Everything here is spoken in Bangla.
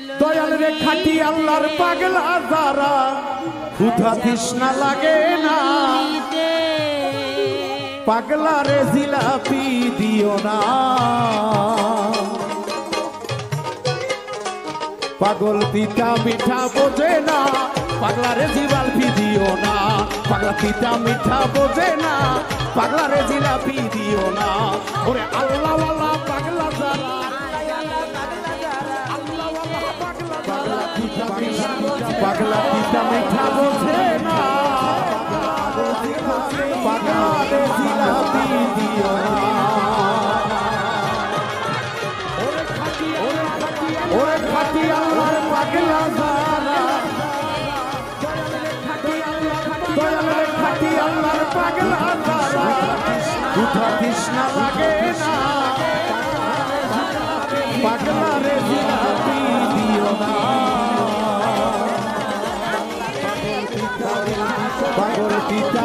দয়াল রে খাটি আল্লাহর পাগলা যারা ক্ষুধা তৃষ্ণা লাগে না পাগলা রে জিলাপি দিও না পাগল তিতা মিঠা বোঝে না পাগলা রে জিলাপি দিও না পাগলা তিতা মিঠা বোঝে না পাগলা রে জিলাপি দিও না ওরে আল্লাহ ওয়ালা পাগলা যারা পাগলা তিতা মিঠা বোঝে না পাগলা রে জিলাপি দিও না ওরে খাটি আল্লাহর পাগলা যারা দয়াল রে খাটি আল্লাহর পাগলা যারা ক্ষুধা তৃষ্ণা লাগে না পাগলা রে জিলাপি দিও না পাগল পিতা